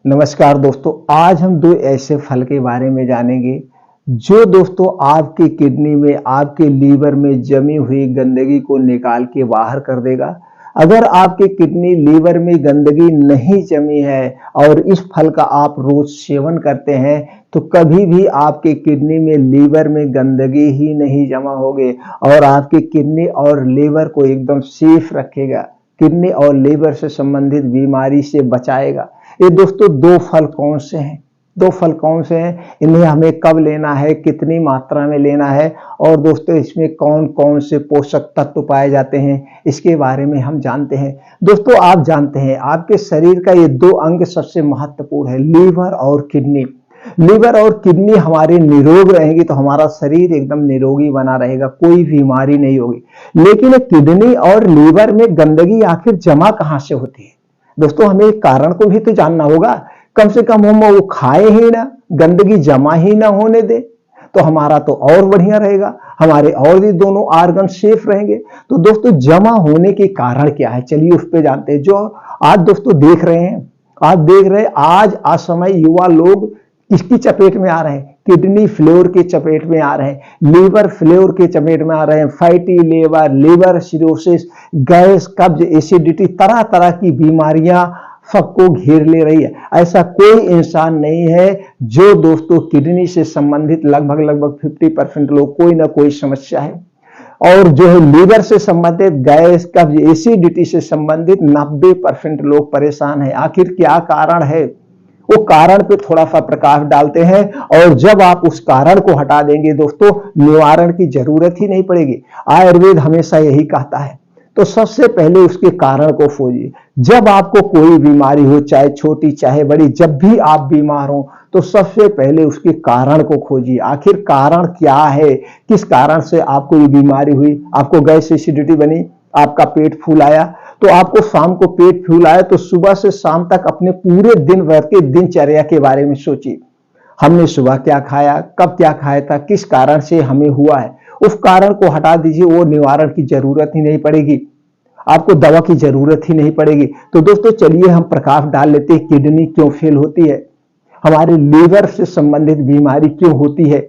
नमस्कार दोस्तों, आज हम दो ऐसे फल के बारे में जानेंगे जो दोस्तों आपकी किडनी में, आपके लीवर में जमी हुई गंदगी को निकाल के बाहर कर देगा। अगर आपके किडनी लीवर में गंदगी नहीं जमी है और इस फल का आप रोज सेवन करते हैं तो कभी भी आपके किडनी में, लीवर में गंदगी ही नहीं जमा होगी और आपकी किडनी और लीवर को एकदम सेफ रखेगा। किडनी और लीवर से संबंधित बीमारी से बचाएगा। ये दोस्तों दो फल कौन से हैं? दो फल कौन से हैं, इन्हें हमें कब लेना है, कितनी मात्रा में लेना है और दोस्तों इसमें कौन कौन से पोषक तत्व पाए जाते हैं, इसके बारे में हम जानते हैं। दोस्तों आप जानते हैं आपके शरीर का ये दो अंग सबसे महत्वपूर्ण है, लीवर और किडनी। लीवर और किडनी हमारे निरोग रहेंगी तो हमारा शरीर एकदम निरोगी बना रहेगा, कोई बीमारी नहीं होगी। लेकिन किडनी और लीवर में गंदगी आखिर जमा कहां से होती है? दोस्तों हमें कारण को भी तो जानना होगा। कम से कम हम वो खाए ही ना, गंदगी जमा ही ना होने दे तो हमारा तो और बढ़िया रहेगा, हमारे और भी दोनों ऑर्गन सेफ रहेंगे। तो दोस्तों जमा होने के कारण क्या है, चलिए उस पे जानते हैं। जो आज दोस्तों देख रहे हैं, आज असमय युवा लोग किसकी चपेट में आ रहे हैं? किडनी फेल्योर के चपेट में आ रहे हैं, लीवर फेल्योर के चपेट में आ रहे हैं। Fatty liver, liver cirrhosis, gas, कब्ज, एसिडिटी, तरह तरह की बीमारियां सबको घेर ले रही है। ऐसा कोई इंसान नहीं है जो दोस्तों किडनी से संबंधित लगभग 50% लोग कोई ना कोई समस्या है, और जो है लीवर से संबंधित, गैस, कब्ज, एसिडिटी से संबंधित 90% लोग परेशान है। आखिर क्या कारण है? वो कारण पे थोड़ा सा प्रकाश डालते हैं और जब आप उस कारण को हटा देंगे दोस्तों, निवारण की जरूरत ही नहीं पड़ेगी। आयुर्वेद हमेशा यही कहता है। तो सबसे पहले उसके कारण को खोजिए। जब आपको कोई बीमारी हो, चाहे छोटी चाहे बड़ी, जब भी आप बीमार हो तो सबसे पहले उसके कारण को खोजिए। आखिर कारण क्या है, किस कारण से आपको ये बीमारी हुई? आपको गैस एसिडिटी बनी, आपका पेट फूलाया, तो आपको शाम को पेट फूलाया तो सुबह से शाम तक अपने पूरे दिन भर के दिनचर्या के बारे में सोचिए। हमने सुबह क्या खाया, कब क्या खाया था, किस कारण से हमें हुआ है, उस कारण को हटा दीजिए। वो निवारण की जरूरत ही नहीं पड़ेगी, आपको दवा की जरूरत ही नहीं पड़ेगी। तो दोस्तों चलिए हम प्रकाश डाल लेते हैं, किडनी क्यों फेल होती है, हमारे लीवर से संबंधित बीमारी क्यों होती है।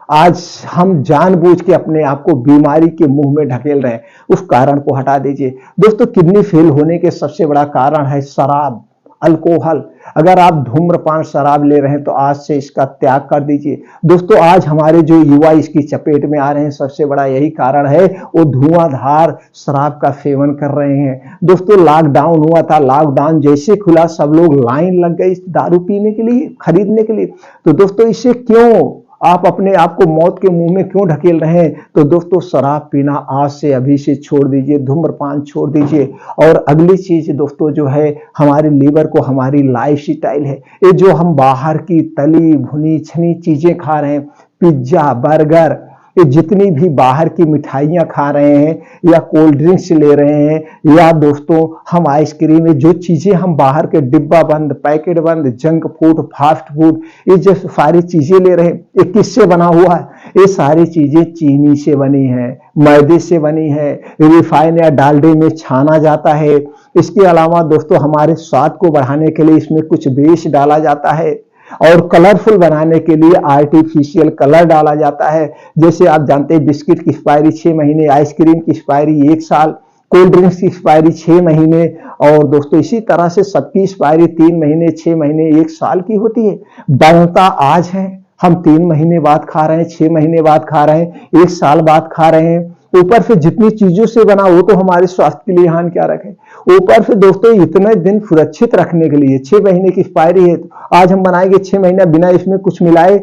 आज हम जानबूझ के अपने आप को बीमारी के मुंह में ढकेल रहे हैं, उस कारण को हटा दीजिए। दोस्तों किडनी फेल होने के सबसे बड़ा कारण है शराब, अल्कोहल। अगर आप धूम्रपान, शराब ले रहे हैं तो आज से इसका त्याग कर दीजिए। दोस्तों आज हमारे जो युवा इसकी चपेट में आ रहे हैं, सबसे बड़ा यही कारण है, वो धुआंधार शराब का सेवन कर रहे हैं। दोस्तों लॉकडाउन हुआ था, लॉकडाउन जैसे खुला सब लोग लाइन लग गई दारू पीने के लिए, खरीदने के लिए। तो दोस्तों इससे क्यों आप अपने आप को मौत के मुंह में क्यों ढकेल रहे हैं? तो दोस्तों शराब पीना आज से अभी से छोड़ दीजिए, धूम्रपान छोड़ दीजिए। और अगली चीज दोस्तों जो है, हमारे लीवर को, हमारी लाइफ स्टाइल है, ये जो हम बाहर की तली भुनी छनी चीजें खा रहे हैं, पिज्जा, बर्गर, ये जितनी भी बाहर की मिठाइयां खा रहे हैं या कोल्ड ड्रिंक्स ले रहे हैं या दोस्तों हम आइसक्रीम, जो चीजें हम बाहर के डिब्बा बंद, पैकेट बंद, जंक फूड, फास्ट फूड, ये जो सारी चीजें ले रहे हैं, ये किससे बना हुआ है? ये सारी चीजें चीनी से बनी है, मैदे से बनी है, रिफाइन या डालडे में छाना जाता है। इसके अलावा दोस्तों हमारे स्वाद को बढ़ाने के लिए इसमें कुछ बेस डाला जाता है और कलरफुल बनाने के लिए आर्टिफिशियल कलर डाला जाता है। जैसे आप जानते हैं बिस्किट की एक्सपायरी 6 महीने, आइसक्रीम की एक्सपायरी 1 साल, कोल्ड ड्रिंक्स की एक्सपायरी 6 महीने, और दोस्तों इसी तरह से सबकी एक्सपायरी 3 महीने, 6 महीने, 1 साल की होती है। बनता आज है, हम 3 महीने बाद खा रहे हैं, 6 महीने बाद खा रहे हैं, 1 साल बाद खा रहे हैं। ऊपर से जितनी चीजों से बना वो तो हमारे स्वास्थ्य के लिए हानिकारक है। ऊपर से दोस्तों इतने दिन सुरक्षित रखने के लिए 6 महीने की एक्सपायरी है, तो आज हम बनाएंगे 6 महीना बिना इसमें कुछ मिलाए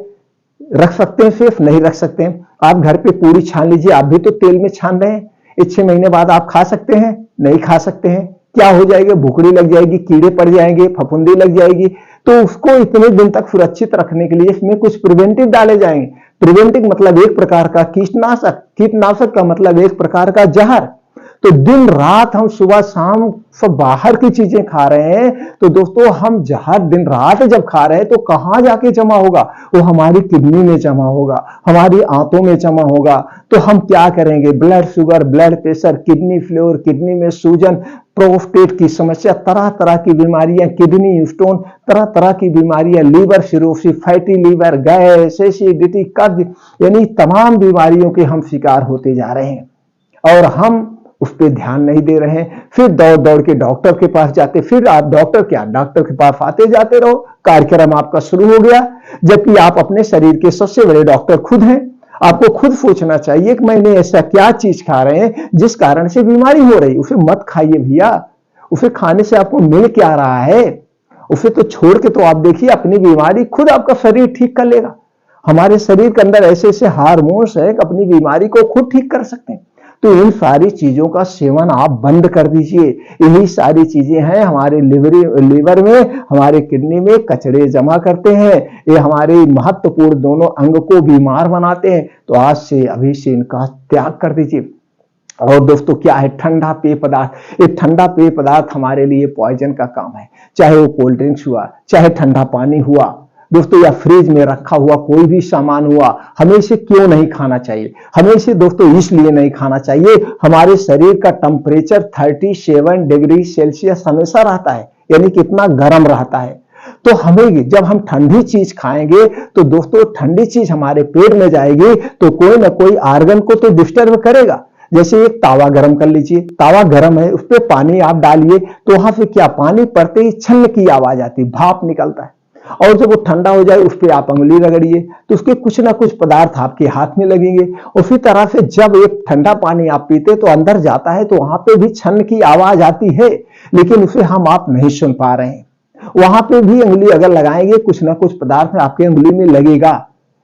रख सकते हैं? सिर्फ नहीं रख सकते हैं। आप घर पे पूरी छान लीजिए, आप भी तो तेल में छान रहे हैं, ये 6 महीने बाद आप खा सकते हैं? नहीं खा सकते हैं। क्या हो जाएगा? भुखड़ी लग जाएगी, कीड़े पड़ जाएंगे, फफूंदी लग जाएगी। तो उसको इतने दिन तक सुरक्षित रखने के लिए इसमें कुछ प्रिवेंटिव डाले जाएंगे। प्रिवेंटिव मतलब एक प्रकार का कीटनाशक, कीटनाशक का मतलब एक प्रकार का जहर। तो दिन रात हम सुबह शाम सब बाहर की चीजें खा रहे हैं, तो दोस्तों हम जहर दिन रात जब खा रहे हैं तो कहां जाके जमा होगा? वो हमारी किडनी में जमा होगा, हमारी आंतों में जमा होगा। तो हम क्या करेंगे? Blood sugar, blood pressure, kidney failure, kidney में सूजन, प्रोस्टेट की समस्या, तरह तरह की बीमारियां, किडनी स्टोन, तरह तरह की बीमारियां, liver cirrhosis, fatty liver, gas, acidity, कब्ज, यानी तमाम बीमारियों के हम शिकार होते जा रहे हैं और हम उस पर ध्यान नहीं दे रहे हैं। फिर दौड़ दौड़ के डॉक्टर के पास जाते, फिर आप डॉक्टर के पास आते जाते रहो, कार्यक्रम आपका शुरू हो गया, जबकि आप अपने शरीर के सबसे बड़े डॉक्टर खुद हैं। आपको खुद सोचना चाहिए कि मैंने ऐसा क्या चीज खा रहे हैं जिस कारण से बीमारी हो रही। उसे मत खाइए भैया, उसे खाने से आपको मिल क्या रहा है? उसे तो छोड़ के तो आप देखिए, अपनी बीमारी खुद आपका शरीर ठीक कर लेगा। हमारे शरीर के अंदर ऐसे ऐसे हार्मोन्स हैं कि अपनी बीमारी को खुद ठीक कर सकते हैं। तो इन सारी चीजों का सेवन आप बंद कर दीजिए। यही सारी चीजें हैं हमारे लीवर में, हमारे किडनी में कचरे जमा करते हैं, ये हमारे महत्वपूर्ण दोनों अंग को बीमार बनाते हैं। तो आज से अभी से इनका त्याग कर दीजिए। और दोस्तों क्या है ठंडा पेय पदार्थ? ये ठंडा पेय पदार्थ हमारे लिए पॉइजन का काम है, चाहे वो कोल्ड ड्रिंक्स हुआ, चाहे ठंडा पानी हुआ दोस्तों, या फ्रिज में रखा हुआ कोई भी सामान हुआ, हमें इसे क्यों नहीं खाना चाहिए? हमें इसे दोस्तों इसलिए नहीं खाना चाहिए, हमारे शरीर का टेम्परेचर 37 डिग्री सेल्सियस हमेशा रहता है, यानी कितना गर्म रहता है। तो हमें जब हम ठंडी चीज खाएंगे तो दोस्तों ठंडी चीज हमारे पेट में जाएगी तो कोई ना कोई आर्गन को तो डिस्टर्ब करेगा। जैसे एक तावा गर्म कर लीजिए, तावा गर्म है, उस पर पानी आप डालिए तो वहां से क्या पानी पड़ते ही छन की आवाज आती, भाप निकलता है, और जब वो ठंडा हो जाए उस पर आप अंगुली रगड़िए तो उसके कुछ ना कुछ पदार्थ आपके हाथ में लगेंगे। उसी तरह से जब एक ठंडा पानी आप पीते तो अंदर जाता है तो वहां पे भी छन की आवाज आती है, लेकिन उसे हम आप नहीं सुन पा रहे हैं। वहां पे भी अंगुली अगर लगाएंगे कुछ ना कुछ पदार्थ आपके अंगुली में लगेगा,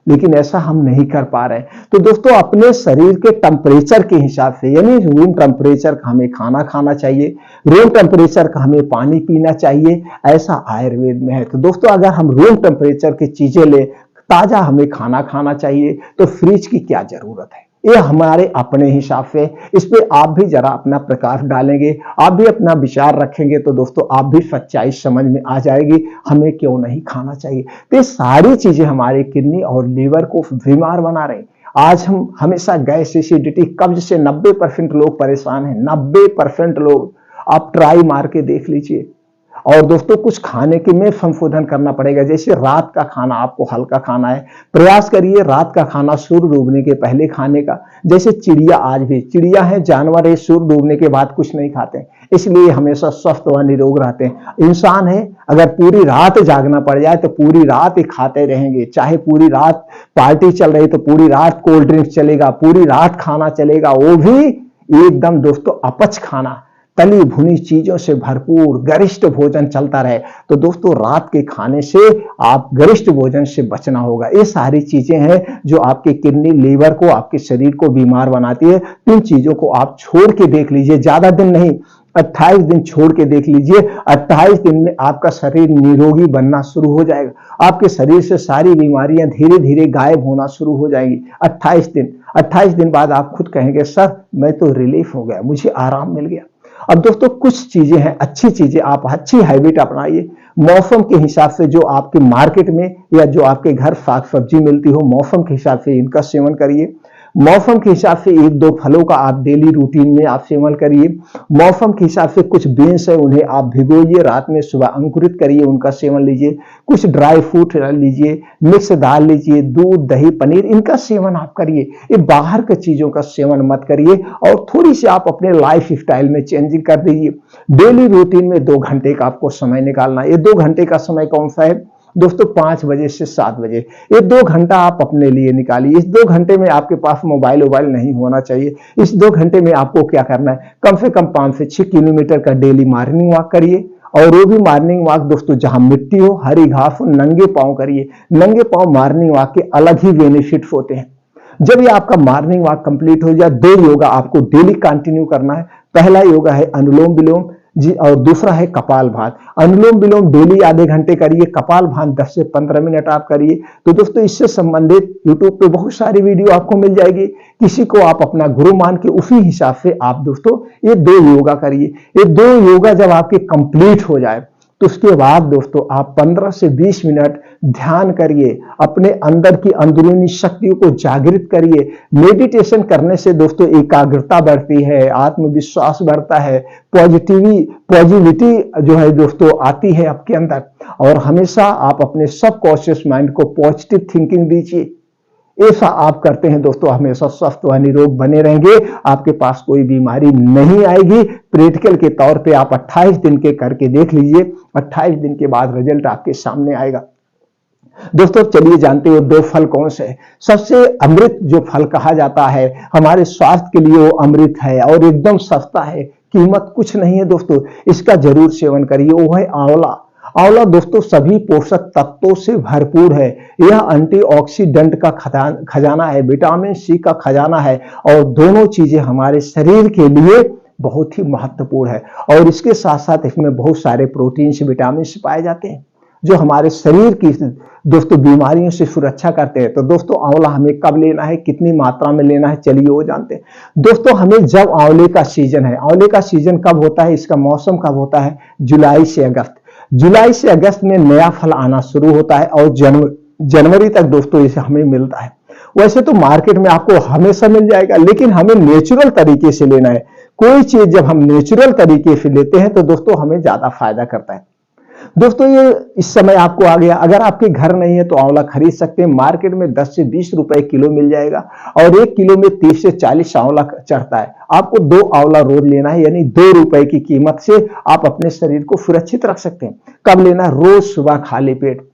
लेकिन ऐसा हम नहीं कर पा रहे हैं। तो दोस्तों अपने शरीर के टेम्परेचर के हिसाब से, यानी रूम टेम्परेचर का हमें खाना खाना चाहिए, रूम टेम्परेचर का हमें पानी पीना चाहिए, ऐसा आयुर्वेद में है। तो दोस्तों अगर हम रूम टेम्परेचर की चीजें ले, ताजा हमें खाना खाना चाहिए, तो फ्रिज की क्या जरूरत है? ये हमारे अपने हिसाब से, इस पे आप भी जरा अपना प्रकाश डालेंगे, आप भी अपना विचार रखेंगे तो दोस्तों आप भी सच्चाई समझ में आ जाएगी, हमें क्यों नहीं खाना चाहिए। तो ये सारी चीजें हमारे किडनी और लीवर को बीमार बना रही। आज हम हमेशा गैस, एसिडिटी, कब्ज से 90% लोग परेशान हैं, 90% लोग। आप ट्राई मार के देख लीजिए। और दोस्तों कुछ खाने के में संशोधन करना पड़ेगा, जैसे रात का खाना आपको हल्का खाना है, प्रयास करिए रात का खाना सूर्य डूबने के पहले खाने का। जैसे चिड़िया, आज भी चिड़िया है, जानवर है, सूर्य डूबने के बाद कुछ नहीं खाते, इसलिए हमेशा स्वस्थ व निरोग रहते हैं। इंसान है, अगर पूरी रात जागना पड़ जाए तो पूरी रात ही खाते रहेंगे, चाहे पूरी रात पार्टी चल रही तो पूरी रात कोल्ड ड्रिंक्स चलेगा, पूरी रात खाना चलेगा, वो भी एकदम दोस्तों अपच खाना, तली भुनी चीजों से भरपूर गरिष्ठ भोजन चलता रहे। तो दोस्तों रात के खाने से आप गरिष्ठ भोजन से बचना होगा। ये सारी चीजें हैं जो आपके किडनी, लीवर को, आपके शरीर को बीमार बनाती है। इन चीजों को आप छोड़ के देख लीजिए, ज्यादा दिन नहीं, 28 दिन छोड़ के देख लीजिए। 28 दिन में आपका शरीर निरोगी बनना शुरू हो जाएगा, आपके शरीर से सारी बीमारियां धीरे धीरे गायब होना शुरू हो जाएंगी। 28 दिन बाद आप खुद कहेंगे सर मैं तो रिलीफ हो गया, मुझे आराम मिल गया। अब दोस्तों कुछ चीजें हैं, अच्छी चीजें, आप अच्छी हैबिट अपनाइए। मौसम के हिसाब से जो आपके मार्केट में या जो आपके घर साग सब्जी मिलती हो, मौसम के हिसाब से इनका सेवन करिए। मौसम के हिसाब से 1-2 फलों का आप डेली रूटीन में आप सेवन करिए। मौसम के हिसाब से कुछ बीन्स है, उन्हें आप भिगोइए, रात में सुबह अंकुरित करिए, उनका सेवन लीजिए। कुछ ड्राई फ्रूट लीजिए, मिक्स दाल लीजिए, दूध, दही, पनीर, इनका सेवन आप करिए। ये बाहर की चीजों का सेवन मत करिए और थोड़ी सी आप अपने लाइफ स्टाइल में चेंजिंग कर दीजिए। डेली रूटीन में 2 घंटे का आपको समय निकालना है। ये 2 घंटे का समय कौन सा है दोस्तों? 5 बजे से 7 बजे, ये 2 घंटा आप अपने लिए निकालिए। इस 2 घंटे में आपके पास मोबाइल नहीं होना चाहिए। इस 2 घंटे में आपको क्या करना है, कम से कम 5 से 6 किलोमीटर का डेली मॉर्निंग वॉक करिए। और वो भी मॉर्निंग वॉक दोस्तों जहां मिट्टी हो, हरी घास हो, नंगे पांव करिए। नंगे पांव मॉर्निंग वॉक के अलग ही बेनिफिट्स होते हैं। जब ये आपका मॉर्निंग वॉक कंप्लीट हो जाए, 2 योगा आपको डेली कंटिन्यू करना है। पहला योगा है अनुलोम विलोम जी, और दूसरा है कपालभाति। अनुलोम विलोम डेली आधे घंटे करिए, कपालभाति 10 से 15 मिनट आप करिए। तो दोस्तों इससे संबंधित यूट्यूब पे बहुत सारी वीडियो आपको मिल जाएगी। किसी को आप अपना गुरु मान के उसी हिसाब से आप दोस्तों ये 2 योगा करिए। ये 2 योगा जब आपके कंप्लीट हो जाए तो उसके बाद दोस्तों आप 15 से 20 मिनट ध्यान करिए, अपने अंदर की अंदरूनी शक्तियों को जागृत करिए। मेडिटेशन करने से दोस्तों एकाग्रता बढ़ती है, आत्मविश्वास बढ़ता है, पॉजिटिविटी जो है दोस्तों आती है आपके अंदर। और हमेशा आप अपने सबकॉन्शियस माइंड को पॉजिटिव थिंकिंग दीजिए। ऐसा आप करते हैं दोस्तों, हमेशा स्वस्थ व निरोग बने रहेंगे, आपके पास कोई बीमारी नहीं आएगी। प्रैक्टिकल के तौर पे आप 28 दिन के करके देख लीजिए, 28 दिन के बाद रिजल्ट आपके सामने आएगा। दोस्तों चलिए जानते हो 2 फल कौन से हैं। सबसे अमृत जो फल कहा जाता है, हमारे स्वास्थ्य के लिए वो अमृत है और एकदम सस्ता है, कीमत कुछ नहीं है दोस्तों, इसका जरूर सेवन करिए, वो है आंवला। आंवला दोस्तों सभी पोषक तत्वों से भरपूर है, यह एंटीऑक्सीडेंट का खजाना है, विटामिन सी का खजाना है और दोनों चीजें हमारे शरीर के लिए बहुत ही महत्वपूर्ण है। और इसके साथ साथ इसमें बहुत सारे प्रोटीन विटामिन पाए जाते हैं जो हमारे शरीर की दोस्तों बीमारियों से सुरक्षा करते हैं। तो दोस्तों आंवला हमें कब लेना है, कितनी मात्रा में लेना है, चलिए वो जानते हैं। दोस्तों हमें जब आंवले का सीजन है, आंवले का सीजन कब होता है, इसका मौसम कब होता है, जुलाई से अगस्त। जुलाई से अगस्त में नया फल आना शुरू होता है और जनवरी तक दोस्तों इसे हमें मिलता है। वैसे तो मार्केट में आपको हमेशा मिल जाएगा, लेकिन हमें नेचुरल तरीके से लेना है। कोई चीज जब हम नेचुरल तरीके से लेते हैं तो दोस्तों हमें ज्यादा फायदा करता है। दोस्तों ये इस समय आपको आ गया, अगर आपके घर नहीं है तो आंवला खरीद सकते हैं, मार्केट में 10 से 20 रुपए किलो मिल जाएगा और 1 किलो में 30 से 40 आंवला चढ़ता है। आपको 2 आंवला रोज लेना है, यानी 2 रुपए की कीमत से आप अपने शरीर को सुरक्षित रख सकते हैं। कब लेना, रोज सुबह खाली पेट।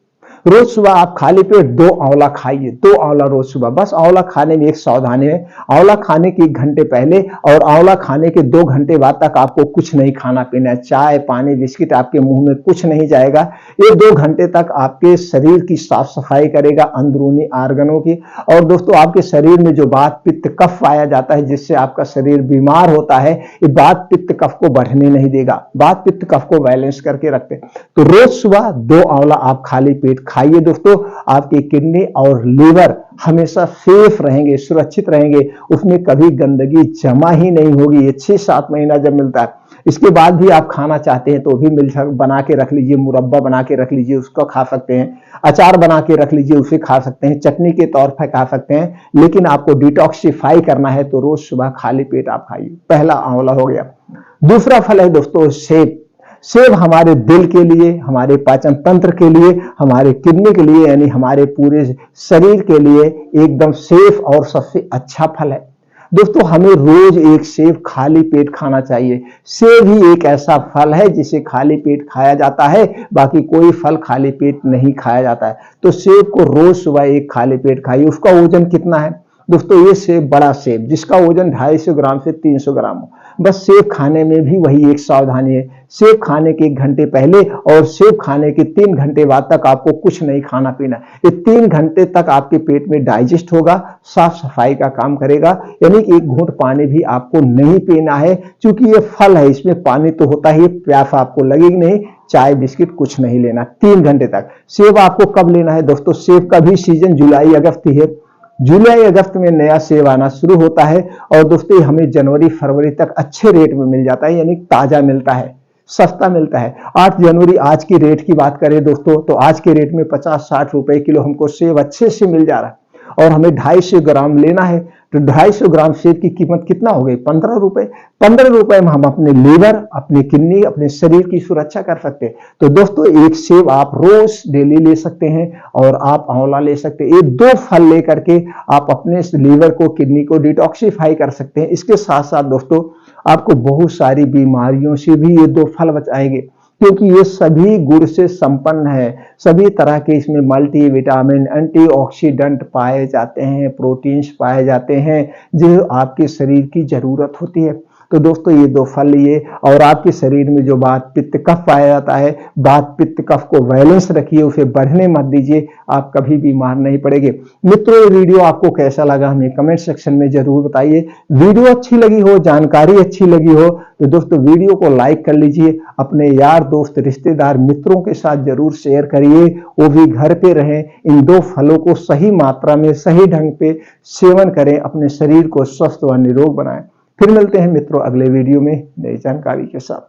रोज सुबह आप खाली पेट 2 आंवला खाइए, 2 आंवला रोज सुबह। बस आंवला खाने में एक सावधानी है, आंवला खाने के 1 घंटे पहले और आंवला खाने के 2 घंटे बाद तक आपको कुछ नहीं खाना पीना है, चाय पानी बिस्किट आपके मुंह में कुछ नहीं जाएगा। ये 2 घंटे तक आपके शरीर की साफ सफाई करेगा, अंदरूनी आर्गनों की। और दोस्तों आपके शरीर में जो वात पित्त कफ पाया जाता है जिससे आपका शरीर बीमार होता है, ये वात पित्त कफ को बढ़ने नहीं देगा, वात पित्त कफ को बैलेंस करके रखते। तो रोज सुबह 2 आंवला आप खाली पेट खाइए दोस्तों, आपकी किडनी और लीवर हमेशा सेफ रहेंगे, सुरक्षित रहेंगे, उसमें कभी गंदगी जमा ही नहीं होगी। ये 6-7 महीना जब मिलता है। इसके बाद भी आप खाना चाहते हैं तो भी बना के रख लीजिए, मुरब्बा बना के रख लीजिए, उसको खा सकते हैं, अचार बना के रख लीजिए, उसे खा सकते हैं, चटनी के तौर पर खा सकते हैं। लेकिन आपको डिटॉक्सिफाई करना है तो रोज सुबह खाली पेट आप खाइए। पहला आंवला हो गया। दूसरा फल है दोस्तों सेब। सेब हमारे दिल के लिए, हमारे पाचन तंत्र के लिए, हमारे किडनी के लिए, यानी हमारे पूरे शरीर के लिए एकदम सेफ और सबसे अच्छा फल है। दोस्तों हमें रोज 1 सेब खाली पेट खाना चाहिए। सेब ही एक ऐसा फल है जिसे खाली पेट खाया जाता है, बाकी कोई फल खाली पेट नहीं खाया जाता है। तो सेब को रोज सुबह 1 खाली पेट खाइए। उसका वजन कितना है दोस्तों, ये सेब बड़ा सेब जिसका वजन 250 ग्राम से 300 ग्राम हो। बस सेब खाने में भी वही एक सावधानी है, सेब खाने के 1 घंटे पहले और सेब खाने के 3 घंटे बाद तक आपको कुछ नहीं खाना पीना। ये 3 घंटे तक आपके पेट में डाइजेस्ट होगा, साफ सफाई का काम करेगा, यानी कि 1 घूंट पानी भी आपको नहीं पीना है, क्योंकि ये फल है, इसमें पानी तो होता ही, प्यास आपको लगेगी नहीं। चाय बिस्किट कुछ नहीं लेना 3 घंटे तक। सेब आपको कब लेना है दोस्तों, सेब का भी सीजन जुलाई अगस्त ही है। जुलाई अगस्त में नया सेब आना शुरू होता है और दोस्तों हमें जनवरी फरवरी तक अच्छे रेट में मिल जाता है, यानी ताजा मिलता है, सस्ता मिलता है। 8 जनवरी आज की रेट की बात करें दोस्तों तो आज के रेट में 50-60 रुपए किलो हमको सेब अच्छे से मिल जा रहा है और हमें 250 ग्राम लेना है। तो 250 ग्राम सेब की कीमत कितना हो गई, 15 रुपए। 15 रुपए में हम अपने लीवर, अपनी किडनी, अपने शरीर की सुरक्षा कर सकते हैं। तो दोस्तों 1 सेब आप रोज डेली ले सकते हैं और आप आंवला ले सकते हैं। ये 2 फल लेकर के आप अपने लीवर को, किडनी को डिटॉक्सिफाई कर सकते हैं। इसके साथ साथ दोस्तों आपको बहुत सारी बीमारियों से भी ये 2 फल बचाएंगे, क्योंकि ये सभी गुण से संपन्न है। सभी तरह के इसमें मल्टीविटामिन, एंटीऑक्सीडेंट पाए जाते हैं, प्रोटीन्स पाए जाते हैं जो आपके शरीर की जरूरत होती है। तो दोस्तों ये 2 फल लिए और आपके शरीर में जो वात पित्त कफ पाया जाता है, वात पित्त कफ को बैलेंस रखिए, उसे बढ़ने मत दीजिए, आप कभी बीमार नहीं पड़ेंगे। मित्रों ये वीडियो आपको कैसा लगा हमें कमेंट सेक्शन में जरूर बताइए। वीडियो अच्छी लगी हो, जानकारी अच्छी लगी हो तो दोस्तों वीडियो को लाइक कर लीजिए, अपने यार दोस्त रिश्तेदार मित्रों के साथ जरूर शेयर करिए, वो भी घर पे रहें। इन 2 फलों को सही मात्रा में, सही ढंग पे सेवन करें, अपने शरीर को स्वस्थ व निरोग बनाएं। फिर मिलते हैं मित्रों अगले वीडियो में नई जानकारी के साथ।